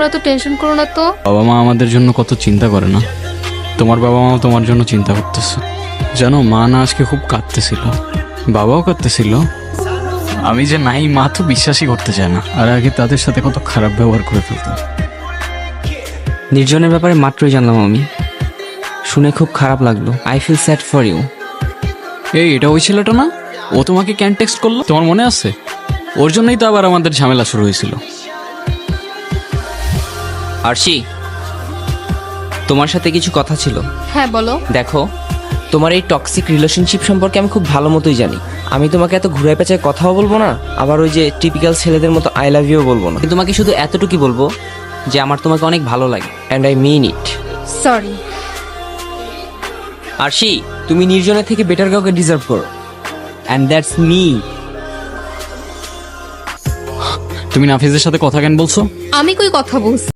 তোমরা তো টেনশন করো না তো। বাবা মা আমাদের জন্য কত চিন্তা করে না। তোমার বাবা মাও তোমার জন্য চিন্তা করতেছে। জানো, মা না আজকে খুব কাঁদতেছিল, বাবাও কাঁদতেছিল। আমি যে নাই, মা তো বিশ্বাসই করতে চায় না। আর আগে তাদের সাথে কত খারাপ ব্যবহার করে ফেলতাম। নির্জনের ব্যাপারে মাত্রই জানলাম আমি, শুনে খুব খারাপ লাগলো। I feel sad for you. এই, এটা ওই ছেলেটা না? ও তোমাকে ক্যান টেক্সট করলো, তোমার মনে আছে? ওর জন্যই তো আবার আমাদের ঝামেলা শুরু হয়েছিল। আরশি, তোমার সাথে কিছু কথা ছিল। হ্যাঁ বলো। দেখো, তোমার এই টক্সিক রিলেশনশিপ সম্পর্কে আমি খুব ভালো মতোই জানি। আমি তোমাকে এত ঘুরায় পেঁচায় কথাও বলবো না, আবার ওই যে টিপিক্যাল ছেলেদের মতো আই লাভ ইউ বলবো না। তোমাকে শুধু এতটুকুই বলবো যে আমার তোমাকে অনেক ভালো লাগে, and I mean it. Sorry. Arshi, তুমি নির্জনের থেকে বেটার কাউকে ডিজার্ভ করো, অ্যান্ড দ্যাটস মি। তুমি নাফিজের সাথে কথা কেন বলছো? আমি কই কথা বলছি?